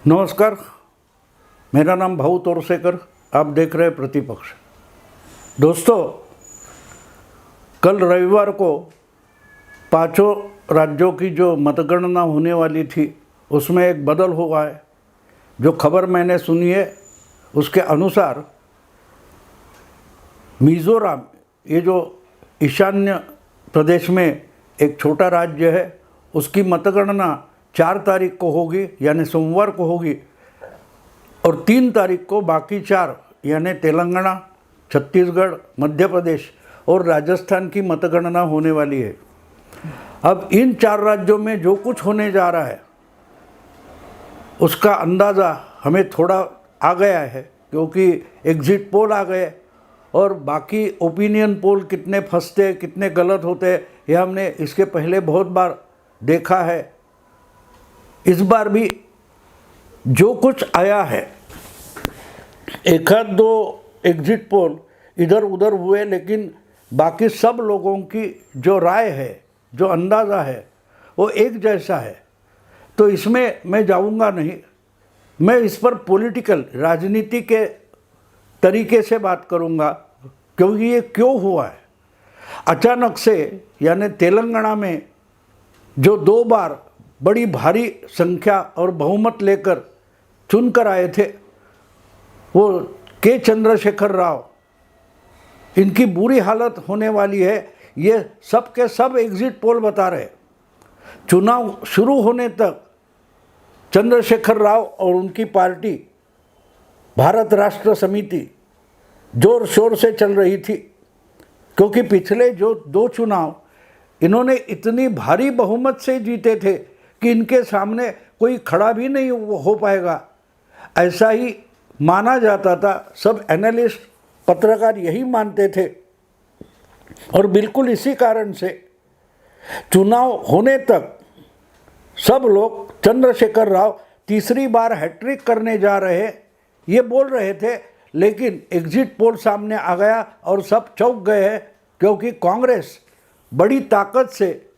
नमस्कार, मेरा नाम भाऊ तोरसेकर। आप देख रहे हैं प्रतिपक्ष। दोस्तों, कल रविवार को पांचों राज्यों की जो मतगणना होने वाली थी उसमें एक बदल हुआ है। जो खबर मैंने सुनी है उसके अनुसार मिज़ोरम, ये जो ईशान्य प्रदेश में एक छोटा राज्य है, उसकी मतगणना 4 तारीख को होगी, यानी सोमवार को होगी, और 3 तारीख को बाकी 4 यानी तेलंगाना, छत्तीसगढ़, मध्य प्रदेश और राजस्थान की मतगणना होने वाली है। अब इन 4 राज्यों में जो कुछ होने जा रहा है उसका अंदाज़ा हमें थोड़ा आ गया है, क्योंकि एग्ज़िट पोल आ गए और बाकी ओपिनियन पोल कितने फंसते, कितने गलत होते, यह हमने इसके पहले बहुत बार देखा है। इस बार भी जो कुछ आया है, एक आध दो एग्जिट पोल इधर उधर हुए, लेकिन बाकी सब लोगों की जो राय है, जो अंदाज़ा है, वो एक जैसा है। तो इसमें मैं जाऊंगा नहीं, मैं इस पर पॉलिटिकल, राजनीति के तरीके से बात करूंगा, क्योंकि ये क्यों हुआ है। अचानक से, यानी तेलंगाना में जो 2 बार बड़ी भारी संख्या और बहुमत लेकर चुनकर आए थे, वो के चंद्रशेखर राव, इनकी बुरी हालत होने वाली है, ये सब के सब एग्जिट पोल बता रहे। चुनाव शुरू होने तक चंद्रशेखर राव और उनकी पार्टी भारत राष्ट्र समिति जोर शोर से चल रही थी, क्योंकि पिछले जो 2 चुनाव इन्होंने इतनी भारी बहुमत से जीते थे कि इनके सामने कोई खड़ा भी नहीं हो पाएगा, ऐसा ही माना जाता था। सब एनालिस्ट, पत्रकार यही मानते थे, और बिल्कुल इसी कारण से चुनाव होने तक सब लोग चंद्रशेखर राव तीसरी बार हैट्रिक करने जा रहे, ये बोल रहे थे। लेकिन एग्जिट पोल सामने आ गया और सब चौंक गए हैं, क्योंकि कांग्रेस बड़ी ताकत से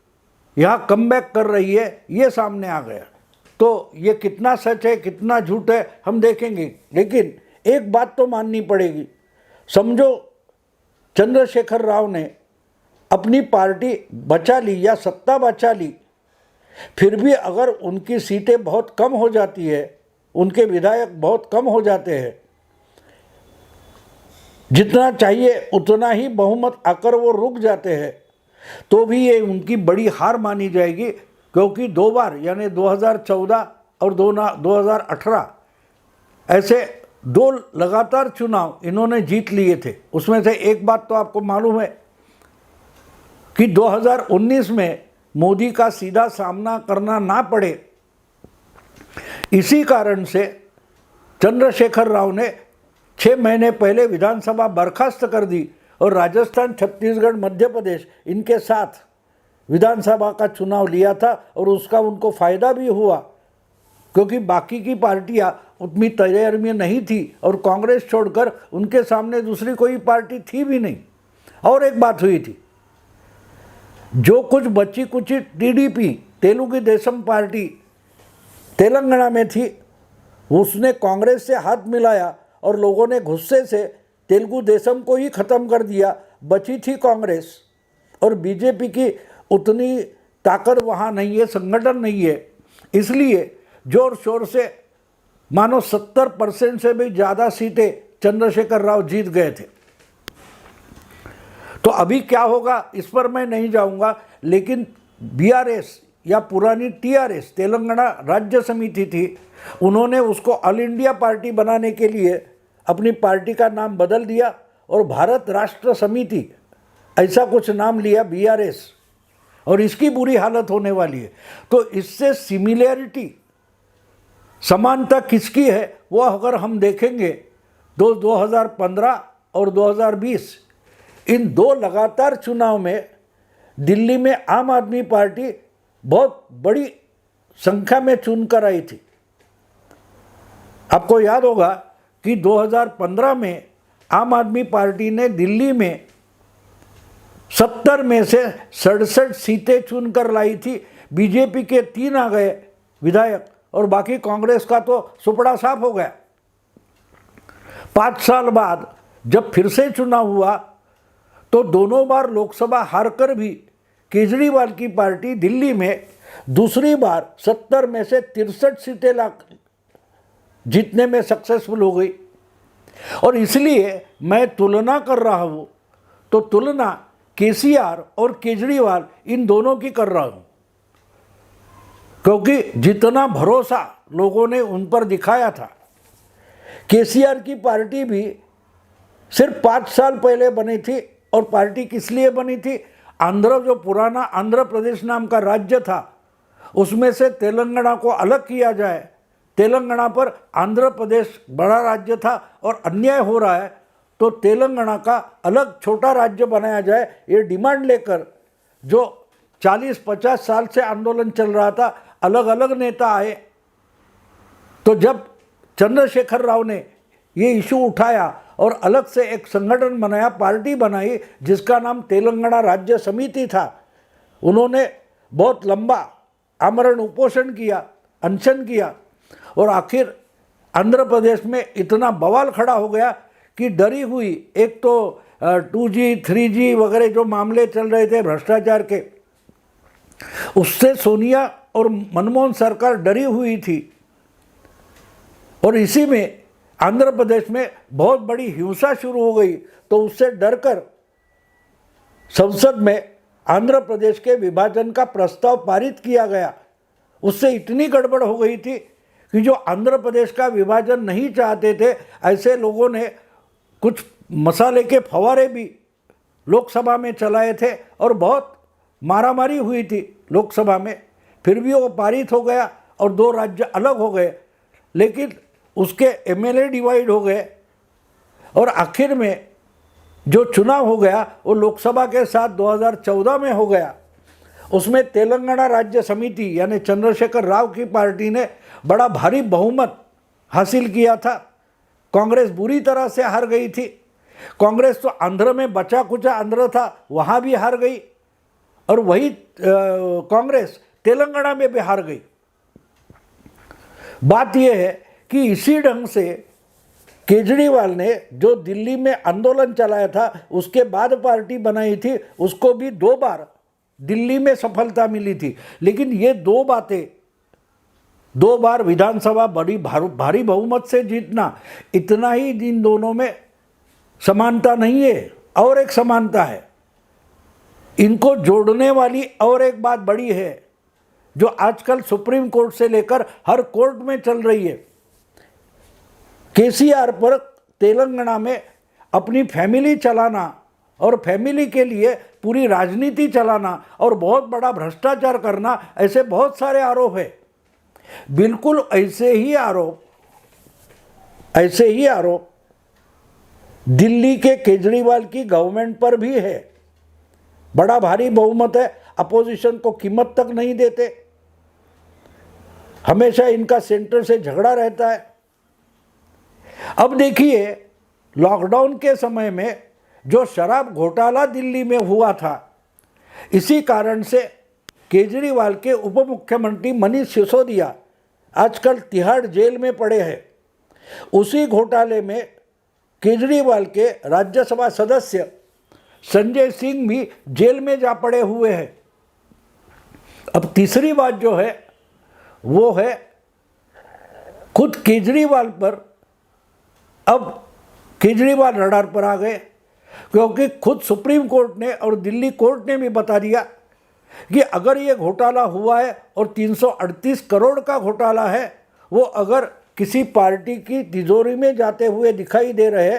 यहाँ कमबैक कर रही है, ये सामने आ गया। तो ये कितना सच है, कितना झूठ है, हम देखेंगे। लेकिन एक बात तो माननी पड़ेगी। समझो चंद्रशेखर राव ने अपनी पार्टी बचा ली या सत्ता बचा ली, फिर भी अगर उनकी सीटें बहुत कम हो जाती है, उनके विधायक बहुत कम हो जाते हैं, जितना चाहिए उतना ही बहुमत आकर वो रुक जाते हैं, तो भी ये उनकी बड़ी हार मानी जाएगी। क्योंकि 2 बार, यानी 2014 और 2018, ऐसे 2 लगातार चुनाव इन्होंने जीत लिए थे। उसमें से एक बात तो आपको मालूम है कि 2019 में मोदी का सीधा सामना करना ना पड़े, इसी कारण से चंद्रशेखर राव ने 6 महीने पहले विधानसभा बर्खास्त कर दी और राजस्थान, छत्तीसगढ़, मध्य प्रदेश, इनके साथ विधानसभा का चुनाव लिया था, और उसका उनको फ़ायदा भी हुआ, क्योंकि बाकी की पार्टियां उतनी तैयारी में नहीं थी और कांग्रेस छोड़कर उनके सामने दूसरी कोई पार्टी थी भी नहीं। और एक बात हुई थी, जो कुछ बची कुची टीडीपी, तेलुगु देशम पार्टी तेलंगाना में थी, उसने कांग्रेस से हाथ मिलाया और लोगों ने गुस्से से तेलुगु देशम को ही ख़त्म कर दिया। बची थी कांग्रेस, और बीजेपी की उतनी ताकत वहाँ नहीं है, संगठन नहीं है, इसलिए जोर शोर से मानो 70% से भी ज़्यादा सीटें चंद्रशेखर राव जीत गए थे। तो अभी क्या होगा इस पर मैं नहीं जाऊंगा, लेकिन बीआरएस या पुरानी टीआरएस, तेलंगाना राज्य समिति थी, उन्होंने उसको ऑल इंडिया पार्टी बनाने के लिए अपनी पार्टी का नाम बदल दिया और भारत राष्ट्र समिति ऐसा कुछ नाम लिया, बीआरएस, और इसकी बुरी हालत होने वाली है। तो इससे सिमिलैरिटी, समानता किसकी है, वो अगर हम देखेंगे 2015 और 2020, इन 2 लगातार चुनाव में दिल्ली में आम आदमी पार्टी बहुत बड़ी संख्या में चुनकर आई थी। आपको याद होगा कि 2015 में आम आदमी पार्टी ने दिल्ली में 70 में से 67 सीटें चुनकर लाई थी। बीजेपी के 3 आ गए विधायक और बाकी कांग्रेस का तो सुपड़ा साफ हो गया। 5 साल बाद जब फिर से चुनाव हुआ तो दोनों बार लोकसभा हारकर भी केजरीवाल की पार्टी दिल्ली में दूसरी बार 70 में से 63 सीटें जीतने में सक्सेसफुल हो गई। और इसलिए मैं तुलना कर रहा हूँ, तो तुलना केसीआर और केजरीवाल इन दोनों की कर रहा हूँ, क्योंकि जितना भरोसा लोगों ने उन पर दिखाया था। केसीआर की पार्टी भी सिर्फ 5 साल पहले बनी थी, और पार्टी किस लिए बनी थी? जो पुराना आंध्र प्रदेश नाम का राज्य था, उसमें से तेलंगाना को अलग किया जाए। तेलंगाना पर आंध्र प्रदेश बड़ा राज्य था और अन्याय हो रहा है, तो तेलंगाना का अलग छोटा राज्य बनाया जाए, ये डिमांड लेकर जो 40-50 साल से आंदोलन चल रहा था, अलग अलग नेता आए। तो जब चंद्रशेखर राव ने ये इशू उठाया और अलग से एक संगठन बनाया, पार्टी बनाई जिसका नाम तेलंगाना राज्य समिति था, उन्होंने बहुत लंबा आमरण उपोषण किया, अनशन किया, और आखिर आंध्र प्रदेश में इतना बवाल खड़ा हो गया कि डरी हुई, एक तो 2G 3G वगैरह जो मामले चल रहे थे भ्रष्टाचार के, उससे सोनिया और मनमोहन सरकार डरी हुई थी। और इसी में आंध्र प्रदेश में बहुत बड़ी हिंसा शुरू हो गई, तो उससे डरकर संसद में आंध्र प्रदेश के विभाजन का प्रस्ताव पारित किया गया। उससे इतनी गड़बड़ हो गई थी कि जो आंध्र प्रदेश का विभाजन नहीं चाहते थे, ऐसे लोगों ने कुछ मसाले के फवारे भी लोकसभा में चलाए थे और बहुत मारामारी हुई थी लोकसभा में। फिर भी वो पारित हो गया और 2 राज्य अलग हो गए, लेकिन उसके MLA डिवाइड हो गए, और आखिर में जो चुनाव हो गया वो लोकसभा के साथ 2014 में हो गया। उसमें तेलंगाना राज्य समिति यानी चंद्रशेखर राव की पार्टी ने बड़ा भारी बहुमत हासिल किया था। कांग्रेस बुरी तरह से हार गई थी। कांग्रेस तो आंध्र में बचा कुचा आंध्र था, वहाँ भी हार गई, और वही कांग्रेस तेलंगाना में भी हार गई। बात यह है कि इसी ढंग से केजरीवाल ने जो दिल्ली में आंदोलन चलाया था, उसके बाद पार्टी बनाई थी, उसको भी 2 बार दिल्ली में सफलता मिली थी। लेकिन ये 2 बातें, 2 बार विधानसभा बड़ी भारी बहुमत से जीतना, इतना ही इन दोनों में समानता नहीं है। और एक समानता है, इनको जोड़ने वाली और एक बात बड़ी है, जो आजकल सुप्रीम कोर्ट से लेकर हर कोर्ट में चल रही है। केसीआर पर तेलंगाना में अपनी फैमिली चलाना और फैमिली के लिए पूरी राजनीति चलाना और बहुत बड़ा भ्रष्टाचार करना, ऐसे बहुत सारे आरोप है। बिल्कुल ऐसे ही आरोप दिल्ली के केजरीवाल की गवर्नमेंट पर भी है। बड़ा भारी बहुमत है, अपोजिशन को कीमत तक नहीं देते, हमेशा इनका सेंटर से झगड़ा रहता है। अब देखिए, लॉकडाउन के समय में जो शराब घोटाला दिल्ली में हुआ था, इसी कारण से केजरीवाल के उप मुख्यमंत्री मनीष सिसोदिया आजकल तिहाड़ जेल में पड़े हैं। उसी घोटाले में केजरीवाल के राज्यसभा सदस्य संजय सिंह भी जेल में जा पड़े हुए हैं। अब तीसरी बात जो है वो है खुद केजरीवाल पर, अब केजरीवाल रडार पर आ गए, क्योंकि खुद सुप्रीम कोर्ट ने और दिल्ली कोर्ट ने भी बता दिया कि अगर ये घोटाला हुआ है और 338 करोड़ का घोटाला है, वो अगर किसी पार्टी की तिजोरी में जाते हुए दिखाई दे रहे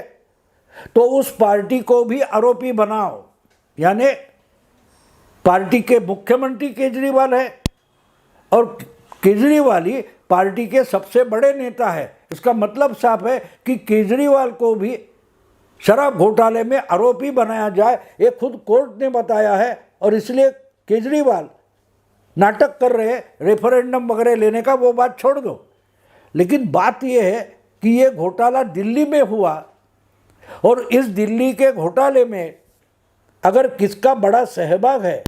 तो उस पार्टी को भी आरोपी बनाओ। यानी पार्टी के मुख्यमंत्री केजरीवाल है और केजरीवाल ही पार्टी के सबसे बड़े नेता है। इसका मतलब साफ है कि केजरीवाल को भी शराब घोटाले में आरोपी बनाया जाए, ये खुद कोर्ट ने बताया है। और इसलिए केजरीवाल नाटक कर रहे हैं रेफरेंडम वगैरह लेने का, वो बात छोड़ दो। लेकिन बात यह है कि ये घोटाला दिल्ली में हुआ, और इस दिल्ली के घोटाले में अगर किसका बड़ा सहभाग है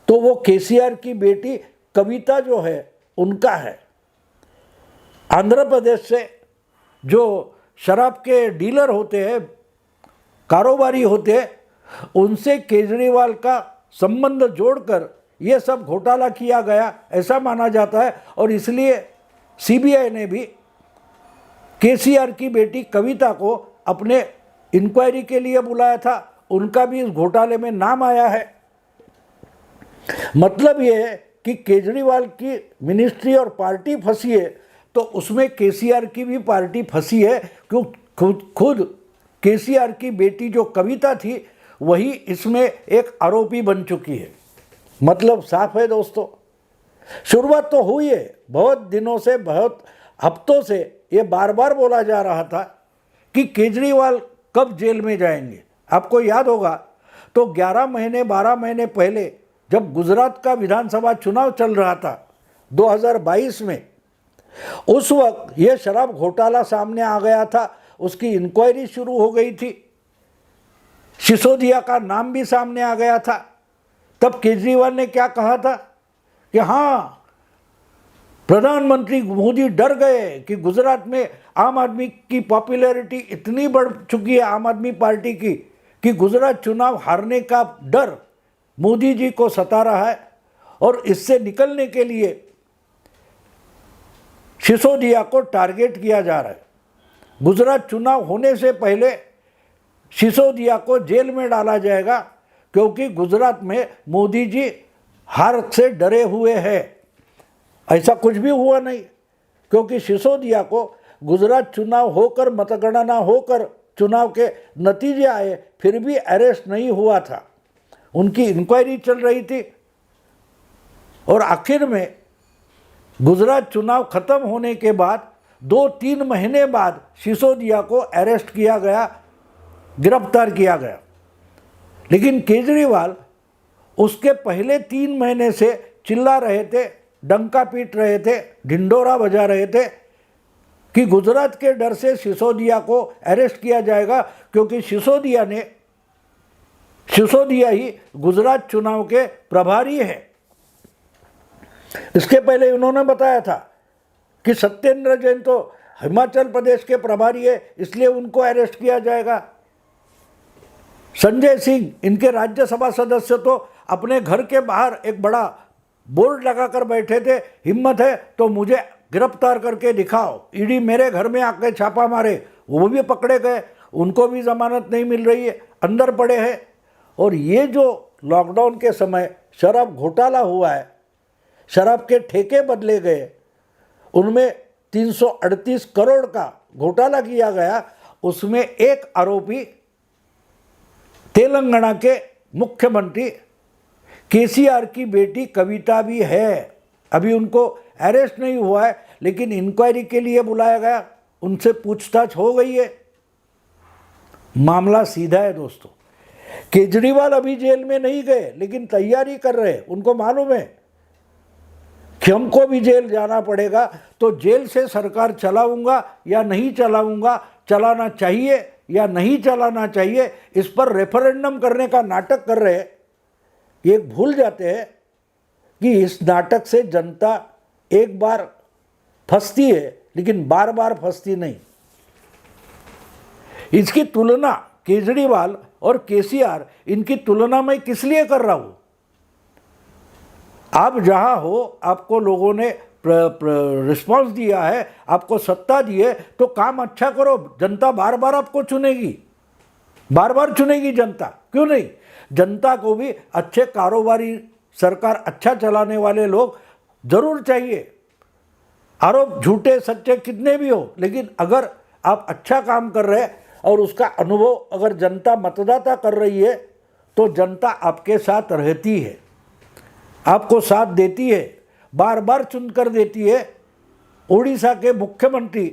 तो वो केसीआर की बेटी कविता जो है उनका है। आंध्र प्रदेश से जो शराब के डीलर होते हैं, कारोबारी होते हैं, उनसे केजरीवाल का संबंध जोड़कर ये सब घोटाला किया गया ऐसा माना जाता है। और इसलिए सीबीआई ने भी केसीआर की बेटी कविता को अपने इंक्वायरी के लिए बुलाया था। उनका भी इस घोटाले में नाम आया है। मतलब ये है कि केजरीवाल की मिनिस्ट्री और पार्टी फंसी है तो उसमें केसीआर की भी पार्टी फंसी है, क्यों खुद केसीआर की बेटी जो कविता थी वही इसमें एक आरोपी बन चुकी है। मतलब साफ है दोस्तों। शुरुआत तो हुई है, बहुत दिनों से, बहुत हफ्तों से ये बार बार बोला जा रहा था कि केजरीवाल कब जेल में जाएंगे। आपको याद होगा तो 11 महीने 12 महीने पहले जब गुजरात का विधानसभा चुनाव चल रहा था 2022 में, उस वक्त ये शराब घोटाला सामने आ गया था, उसकी इंक्वायरी शुरू हो गई थी, सिसोदिया का नाम भी सामने आ गया था। तब केजरीवाल ने क्या कहा था कि हाँ, प्रधानमंत्री मोदी डर गए कि गुजरात में आम आदमी की पॉपुलैरिटी इतनी बढ़ चुकी है आम आदमी पार्टी की कि गुजरात चुनाव हारने का डर मोदी जी को सता रहा है और इससे निकलने के लिए सिसोदिया को टारगेट किया जा रहा है। गुजरात चुनाव होने से पहले सिसोदिया को जेल में डाला जाएगा क्योंकि गुजरात में मोदी जी हार से डरे हुए हैं। ऐसा कुछ भी हुआ नहीं, क्योंकि सिसोदिया को गुजरात चुनाव होकर, मतगणना होकर चुनाव के नतीजे आए, फिर भी अरेस्ट नहीं हुआ था। उनकी इंक्वायरी चल रही थी और आखिर में गुजरात चुनाव खत्म होने के बाद 2-3 महीने बाद सिसोदिया को अरेस्ट किया गया, गिरफ्तार किया गया। लेकिन केजरीवाल उसके पहले 3 महीने से चिल्ला रहे थे, डंका पीट रहे थे, ढिंढोरा बजा रहे थे कि गुजरात के डर से सिसोदिया को अरेस्ट किया जाएगा, क्योंकि सिसोदिया ही गुजरात चुनाव के प्रभारी है। इसके पहले उन्होंने बताया था कि सत्येंद्र जैन तो हिमाचल प्रदेश के प्रभारी है, इसलिए उनको अरेस्ट किया जाएगा। संजय सिंह, इनके राज्यसभा सदस्य, तो अपने घर के बाहर एक बड़ा बोर्ड लगाकर बैठे थे, हिम्मत है तो मुझे गिरफ्तार करके दिखाओ। ईडी मेरे घर में आके छापा मारे, वो भी पकड़े गए, उनको भी जमानत नहीं मिल रही है, अंदर पड़े हैं। और ये जो लॉकडाउन के समय शराब घोटाला हुआ है, शराब के ठेके बदले गए, उनमें 338 करोड़ का घोटाला किया गया, उसमें एक आरोपी तेलंगाना के मुख्यमंत्री केसीआर की बेटी कविता भी है। अभी उनको अरेस्ट नहीं हुआ है, लेकिन इंक्वायरी के लिए बुलाया गया, उनसे पूछताछ हो गई है। मामला सीधा है दोस्तों। केजरीवाल अभी जेल में नहीं गए, लेकिन तैयारी कर रहे हैं। उनको मालूम है कि हमको भी जेल जाना पड़ेगा, तो जेल से सरकार चलाऊंगा या नहीं चलाऊंगा, चलाना चाहिए या नहीं चलाना चाहिए, इस पर रेफरेंडम करने का नाटक कर रहे हैं। ये भूल जाते हैं कि इस नाटक से जनता एक बार फंसती है, लेकिन बार बार फंसती नहीं। इसकी तुलना केजरीवाल और केसीआर, इनकी तुलना मैं किस लिए कर रहा हूँ? आप जहाँ हो, आपको लोगों ने रिस्पांस दिया है, आपको सत्ता दी है, तो काम अच्छा करो। जनता बार बार आपको चुनेगी, बार बार चुनेगी जनता, क्यों नहीं? जनता को भी अच्छे कारोबारी, सरकार अच्छा चलाने वाले लोग जरूर चाहिए। आरोप झूठे सच्चे कितने भी हो, लेकिन अगर आप अच्छा काम कर रहे हैं और उसका अनुभव अगर जनता मतदाता कर रही है, तो जनता आपके साथ रहती है, आपको साथ देती है, बार बार चुनकर देती है। उड़ीसा के मुख्यमंत्री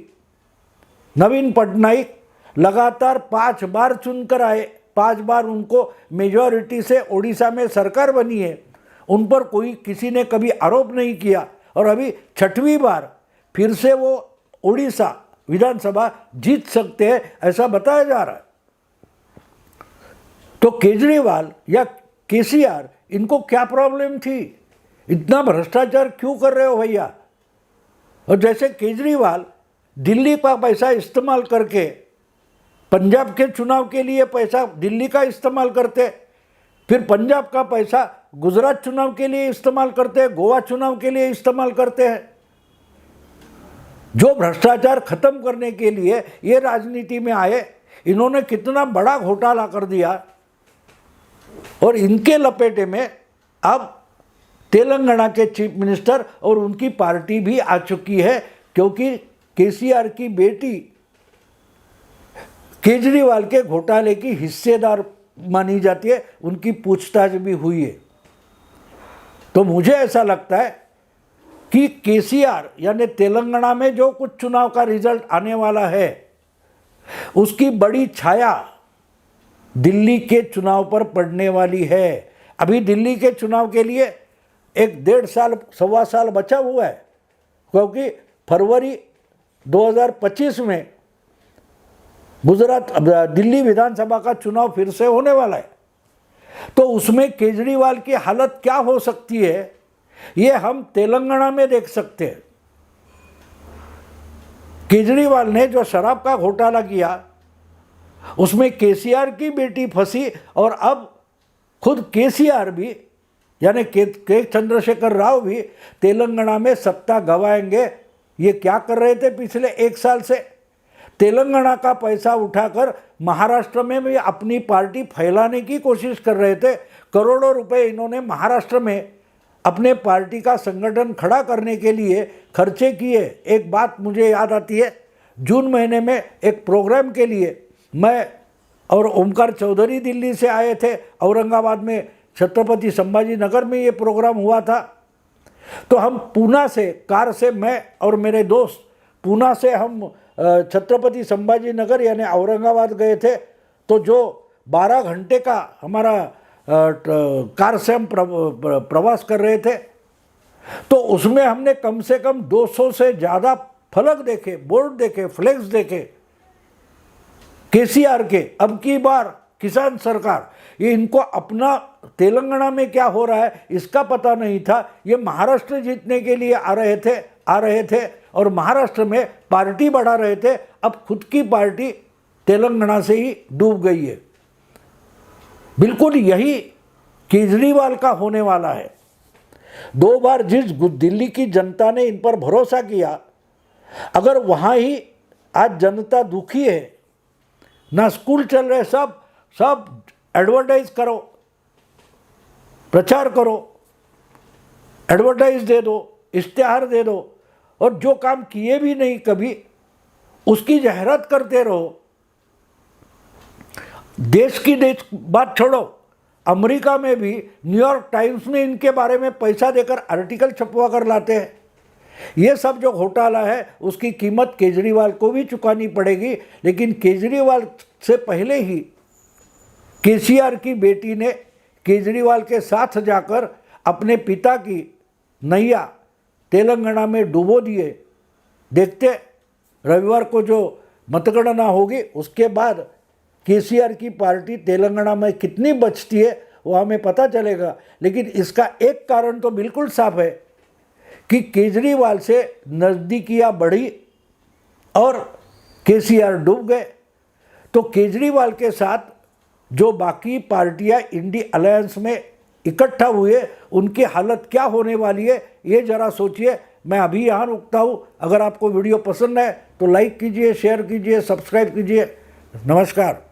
नवीन पटनायक लगातार 5 बार चुनकर आए, 5 बार उनको मेजॉरिटी से उड़ीसा में सरकार बनी है। उन पर कोई किसी ने कभी आरोप नहीं किया, और अभी 6वीं बार फिर से वो उड़ीसा विधानसभा जीत सकते हैं, ऐसा बताया जा रहा है। तो केजरीवाल या केसीआर, इनको क्या प्रॉब्लम थी? इतना भ्रष्टाचार क्यों कर रहे हो भैया? और जैसे केजरीवाल दिल्ली का पैसा इस्तेमाल करके पंजाब के चुनाव के लिए पैसा दिल्ली का इस्तेमाल करते, फिर पंजाब का पैसा गुजरात चुनाव के लिए इस्तेमाल करते हैं, गोवा चुनाव के लिए इस्तेमाल करते हैं। जो भ्रष्टाचार खत्म करने के लिए ये राजनीति में आए, इन्होंने कितना बड़ा घोटाला कर दिया। और इनके लपेटे में अब तेलंगाना के चीफ मिनिस्टर और उनकी पार्टी भी आ चुकी है, क्योंकि केसीआर की बेटी केजरीवाल के घोटाले की हिस्सेदार मानी जाती है, उनकी पूछताछ भी हुई है। तो मुझे ऐसा लगता है कि केसीआर यानी तेलंगाना में जो कुछ चुनाव का रिजल्ट आने वाला है, उसकी बड़ी छाया दिल्ली के चुनाव पर पड़ने वाली है। अभी दिल्ली के चुनाव के लिए 1-1.5 साल, 1.25 साल बचा हुआ है, क्योंकि फरवरी 2025 में दिल्ली विधानसभा का चुनाव फिर से होने वाला है। तो उसमें केजरीवाल की हालत क्या हो सकती है, ये हम तेलंगाना में देख सकते हैं। केजरीवाल ने जो शराब का घोटाला किया, उसमें केसीआर की बेटी फंसी, और अब खुद केसीआर भी यानी के चंद्रशेखर राव भी तेलंगाना में सत्ता गंवाएंगे। ये क्या कर रहे थे पिछले 1 साल से? तेलंगाना का पैसा उठाकर महाराष्ट्र में भी अपनी पार्टी फैलाने की कोशिश कर रहे थे। करोड़ों रुपए इन्होंने महाराष्ट्र में अपने पार्टी का संगठन खड़ा करने के लिए खर्चे किए। एक बात मुझे याद आती है, जून महीने में एक प्रोग्राम के लिए मैं और ओमकार चौधरी दिल्ली से आए थे। औरंगाबाद में छत्रपति संभाजी नगर में ये प्रोग्राम हुआ था। तो हम पूना से कार से, मैं और मेरे दोस्त पूना से हम छत्रपति संभाजी नगर यानी औरंगाबाद गए थे। तो जो 12 घंटे का हमारा कार से हम प्रवास कर रहे थे, तो उसमें हमने कम से कम 200 से ज़्यादा फलक देखे, बोर्ड देखे, फ्लैक्स देखे केसीआर के। अब की बार किसान सरकार, ये इनको अपना तेलंगाना में क्या हो रहा है इसका पता नहीं था। ये महाराष्ट्र जीतने के लिए आ रहे थे और महाराष्ट्र में पार्टी बढ़ा रहे थे। अब खुद की पार्टी तेलंगाना से ही डूब गई है। बिल्कुल यही केजरीवाल का होने वाला है। 2 बार जिस दिल्ली की जनता ने इन पर भरोसा किया, अगर वहाँ ही आज जनता दुखी है, ना स्कूल चल रहे, सब एडवर्टाइज करो, प्रचार करो, एडवर्टाइज दे दो, इश्तिहार दे दो, और जो काम किए भी नहीं कभी उसकी जाहिरात करते रहो। देश की बात छोड़ो, अमेरिका में भी न्यूयॉर्क टाइम्स में इनके बारे में पैसा देकर आर्टिकल छपवा कर लाते हैं। ये सब जो घोटाला है उसकी कीमत केजरीवाल को भी चुकानी पड़ेगी। लेकिन केजरीवाल से पहले ही केसीआर की बेटी ने केजरीवाल के साथ जाकर अपने पिता की नैया तेलंगाना में डुबो दिए। देखते रविवार को जो मतगणना होगी उसके बाद केसीआर की पार्टी तेलंगाना में कितनी बचती है वो हमें पता चलेगा। लेकिन इसका एक कारण तो बिल्कुल साफ है कि केजरीवाल से नज़दीकियाँ बढ़ी और केसीआर डूब गए। तो केजरीवाल के साथ जो बाकी पार्टियां इंडी अलायंस में इकट्ठा हुए, उनकी हालत क्या होने वाली है ये ज़रा सोचिए। मैं अभी यहाँ रुकता हूँ। अगर आपको वीडियो पसंद है तो लाइक कीजिए, शेयर कीजिए, सब्सक्राइब कीजिए। नमस्कार।